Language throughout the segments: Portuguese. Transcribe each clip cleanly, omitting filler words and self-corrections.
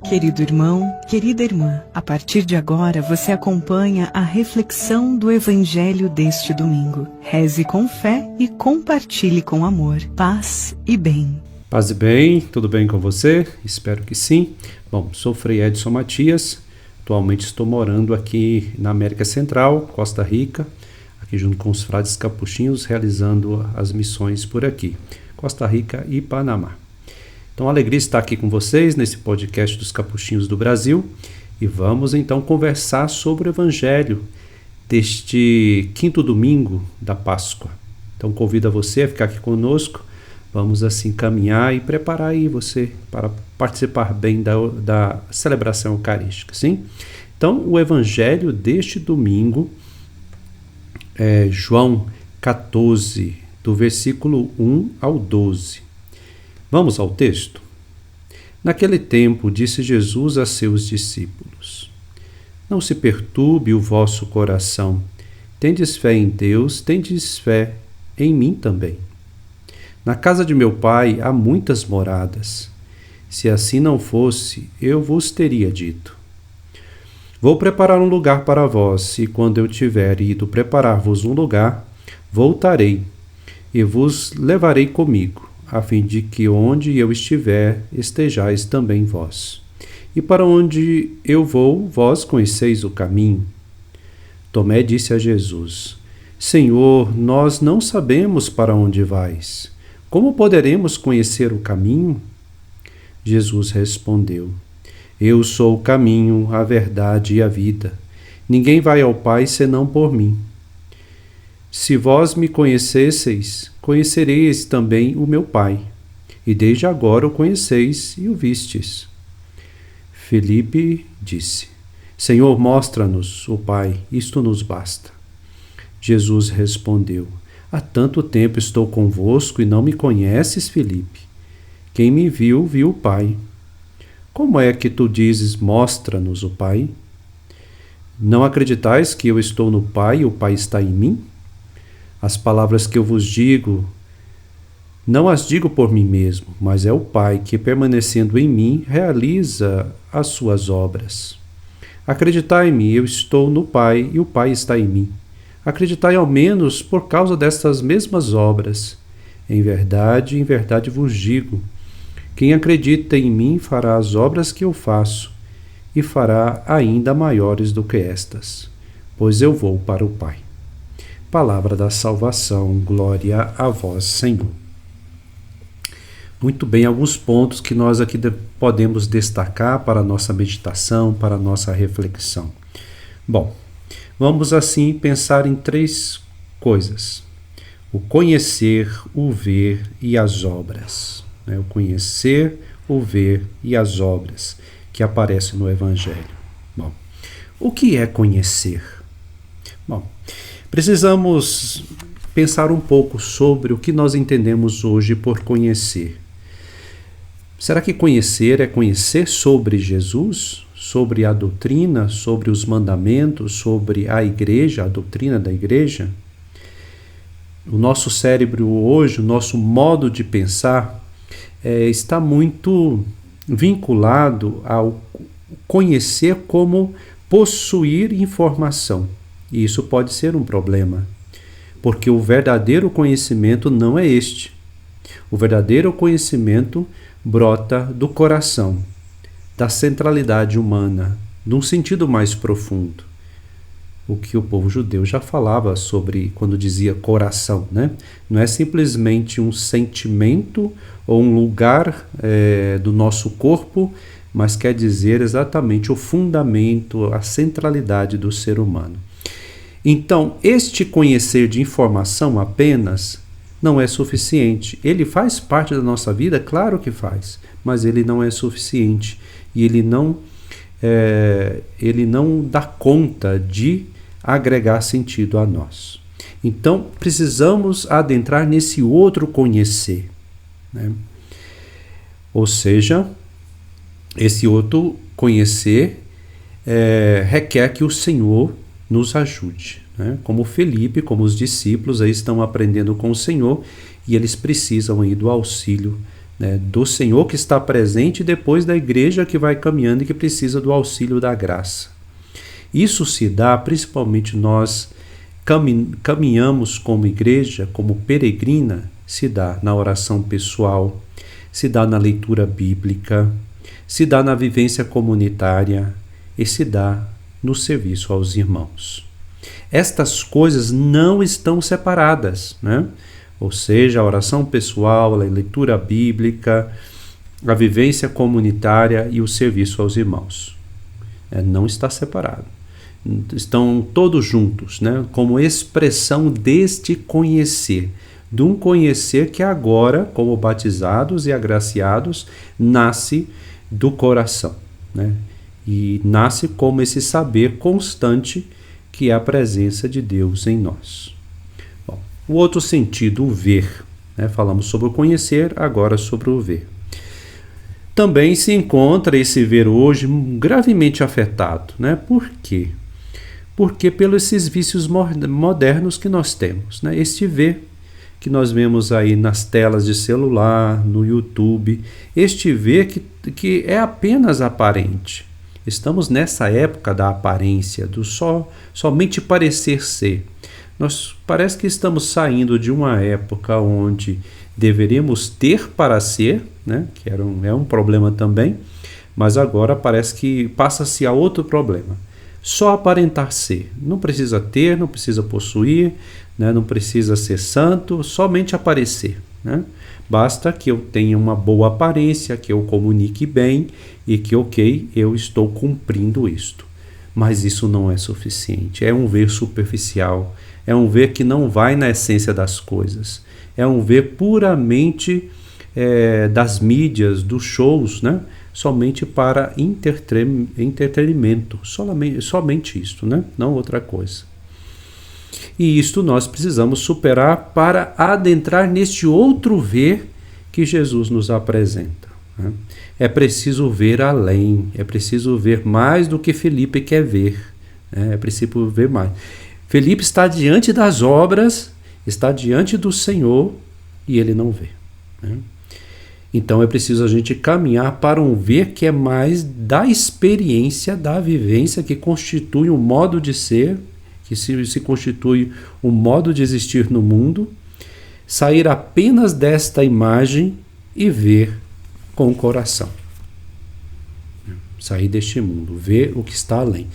Querido irmão, querida irmã, a partir de agora você acompanha a reflexão do Evangelho deste domingo. Reze com fé e compartilhe com amor, paz e bem. Paz e bem, tudo bem com você? Espero que sim. Bom, sou Frei Edson Matias, atualmente estou morando aqui na América Central, Costa Rica, aqui junto com os frades capuchinhos, realizando as missões por aqui, Costa Rica e Panamá. Então, alegria estar aqui com vocês nesse podcast dos Capuchinhos do Brasil e vamos então conversar sobre o Evangelho deste quinto domingo da Páscoa. Então, convido a você a ficar aqui conosco, vamos assim caminhar e preparar aí você para participar bem da celebração eucarística, sim? Então, o Evangelho deste domingo é João 14, do versículo 1 ao 12. Vamos ao texto? Naquele tempo, disse Jesus a seus discípulos: Não se perturbe o vosso coração. Tendes fé em Deus, tendes fé em mim também. Na casa de meu Pai há muitas moradas. Se assim não fosse, eu vos teria dito. Vou preparar um lugar para vós, e quando eu tiver ido preparar-vos um lugar, voltarei e vos levarei comigo, a fim de que onde eu estiver, estejais também vós. E para onde eu vou, vós conheceis o caminho. Tomé disse a Jesus: Senhor, nós não sabemos para onde vais. Como poderemos conhecer o caminho? Jesus respondeu: Eu sou o caminho, a verdade e a vida. Ninguém vai ao Pai senão por mim. Se vós me conhecesseis, conhecereis também o meu Pai, e desde agora o conheceis e o vistes. Filipe disse: Senhor, mostra-nos o Pai, isto nos basta. Jesus respondeu: Há tanto tempo estou convosco e não me conheces, Filipe? Quem me viu, viu o Pai. Como é que tu dizes, mostra-nos o Pai? Não acreditais que eu estou no Pai e o Pai está em mim? As palavras que eu vos digo, não as digo por mim mesmo, mas é o Pai que, permanecendo em mim, realiza as suas obras. Acreditai-me, eu estou no Pai e o Pai está em mim. Acreditai ao menos por causa destas mesmas obras. Em verdade vos digo, quem acredita em mim fará as obras que eu faço e fará ainda maiores do que estas, pois eu vou para o Pai. Palavra da salvação, glória a vós, Senhor. Muito bem, alguns pontos que nós aqui podemos destacar para a nossa meditação, para a nossa reflexão. Bom, vamos assim pensar em três coisas: o conhecer, o ver e as obras. O conhecer, o ver e as obras que aparecem no Evangelho. Bom, o que é conhecer? Bom, precisamos pensar um pouco sobre o que nós entendemos hoje por conhecer. Será que conhecer é conhecer sobre Jesus, sobre a doutrina, sobre os mandamentos, sobre a igreja, a doutrina da igreja? O nosso cérebro hoje, o nosso modo de pensar, está muito vinculado ao conhecer como possuir informação. E isso pode ser um problema, porque o verdadeiro conhecimento não é este. O verdadeiro conhecimento brota do coração, da centralidade humana, de um sentido mais profundo. O que o povo judeu já falava sobre quando dizia coração, né? Não é simplesmente um sentimento ou um lugar do nosso corpo, mas quer dizer exatamente o fundamento, a centralidade do ser humano. Então, este conhecer de informação apenas não é suficiente. Ele faz parte da nossa vida? Claro que faz, mas ele não é suficiente. E ele não dá conta de agregar sentido a nós. Então, precisamos adentrar nesse outro conhecer, né? Ou seja, esse outro conhecer requer que o Senhor nos ajude, né? Como Felipe, como os discípulos aí estão aprendendo com o Senhor e eles precisam aí do auxílio né, do Senhor que está presente e depois da igreja que vai caminhando e que precisa do auxílio da graça. Isso se dá principalmente nós caminhamos como igreja, como peregrina, se dá na oração pessoal, se dá na leitura bíblica, se dá na vivência comunitária e se dá no serviço aos irmãos. Estas coisas não estão separadas, né? Ou seja, a oração pessoal, a leitura bíblica, a vivência comunitária e o serviço aos irmãos. Não está separado. Estão todos juntos, né? Como expressão deste conhecer, de um conhecer que agora, como batizados e agraciados, nasce do coração, né? E nasce como esse saber constante que é a presença de Deus em nós. Bom, o outro sentido, o ver, né? Falamos sobre o conhecer, agora sobre o ver. Também se encontra esse ver hoje gravemente afetado, né? Por quê? Porque pelos esses vícios modernos que nós temos, né? Este ver que nós vemos aí nas telas de celular, no YouTube, este ver que é apenas aparente. Estamos nessa época da aparência, do somente parecer ser. Parece que estamos saindo de uma época onde deveríamos ter para ser, né? Que é um problema também, mas agora parece que passa-se a outro problema. Só aparentar ser. Não precisa ter, não precisa possuir, né? Não precisa ser santo, somente aparecer, né? Basta que eu tenha uma boa aparência, que eu comunique bem e que, ok, eu estou cumprindo isto. Mas isso não é suficiente. É um ver superficial, é um ver que não vai na essência das coisas. É um ver puramente das mídias, dos shows, né? Somente para entretenimento, somente isto, né? Não outra coisa. E isto nós precisamos superar para adentrar neste outro ver que Jesus nos apresenta, né? É preciso ver além, é preciso ver mais do que Felipe quer ver, né? É preciso ver mais. Felipe está diante das obras, está diante do Senhor e ele não vê, né? Então é preciso a gente caminhar para um ver que é mais da experiência, da vivência, que constitui um modo de ser, que se constitui um modo de existir no mundo, sair apenas desta imagem e ver com o coração. Sair deste mundo, ver o que está além.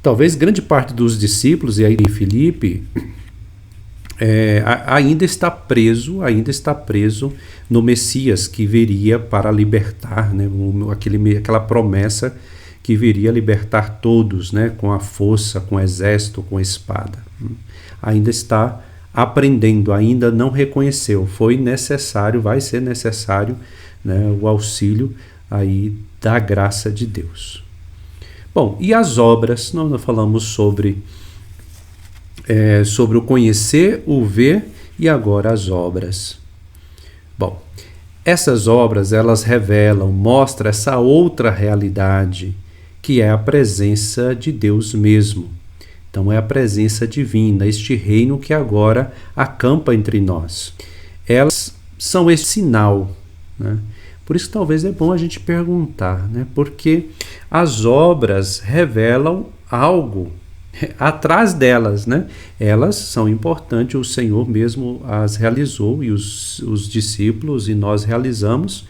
Talvez grande parte dos discípulos, e aí de Filipe, ainda está preso no Messias que viria para libertar, né? Aquela promessa que viria libertar todos, né? Com a força, com o exército, com a espada. Ainda está aprendendo, ainda não reconheceu. Vai ser necessário, né? O auxílio aí da graça de Deus. Bom, e as obras? Nós falamos sobre o conhecer, o ver e agora as obras. Bom, essas obras elas mostram essa outra realidade que é a presença de Deus mesmo. Então é a presença divina, este reino que agora acampa entre nós. Elas são esse sinal, né? Por isso talvez é bom a gente perguntar, né? Porque as obras revelam algo atrás delas, né? Elas são importantes, o Senhor mesmo as realizou e os discípulos e nós realizamos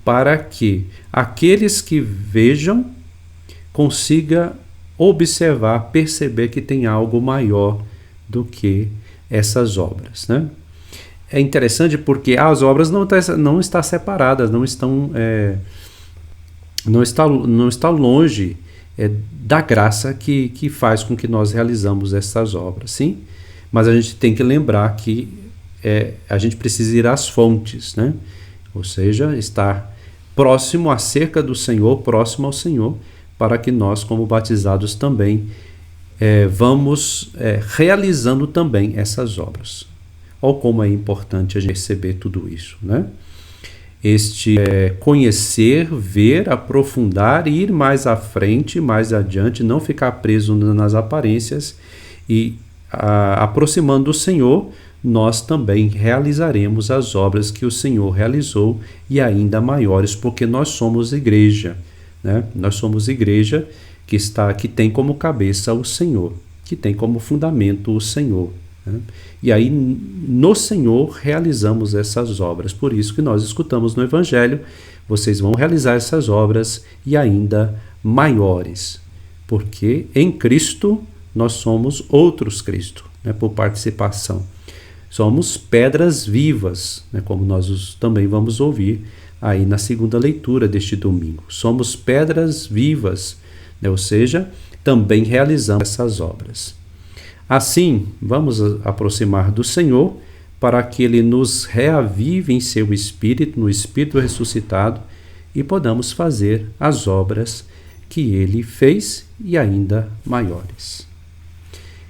para que aqueles que vejam consiga observar, perceber que tem algo maior do que essas obras, né? É interessante porque as obras não estão separadas, não está longe da graça que faz com que nós realizamos essas obras, sim? Mas a gente tem que lembrar que a gente precisa ir às fontes, né? Ou seja, estar próximo acerca do Senhor, próximo ao Senhor, para que nós, como batizados também, vamos realizando também essas obras. Olha como é importante a gente perceber tudo isso, né? Este conhecer, ver, aprofundar, ir mais à frente, mais adiante, não ficar preso nas aparências e aproximando do Senhor, nós também realizaremos as obras que o Senhor realizou e ainda maiores, porque nós somos igreja, né? Nós somos igreja que tem como cabeça o Senhor, que tem como fundamento o Senhor, né? E aí no Senhor realizamos essas obras. Por isso que nós escutamos no Evangelho: vocês vão realizar essas obras e ainda maiores, porque em Cristo nós somos outros Cristo, né? Por participação. Somos pedras vivas, né? Como nós também vamos ouvir aí na segunda leitura deste domingo. Somos pedras vivas, né? Ou seja, também realizamos essas obras. Assim, vamos aproximar do Senhor para que Ele nos reavive em seu Espírito, no Espírito ressuscitado, e podamos fazer as obras que Ele fez e ainda maiores.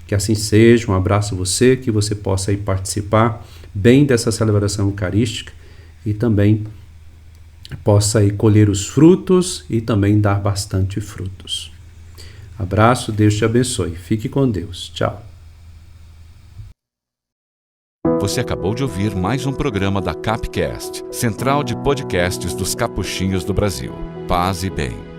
Que assim seja. Um abraço a você, que você possa aí participar bem dessa celebração eucarística e também possa aí colher os frutos e também dar bastante frutos. Abraço, Deus te abençoe. Fique com Deus. Tchau. Você acabou de ouvir mais um programa da Capcast, Central de Podcasts dos Capuchinhos do Brasil. Paz e bem.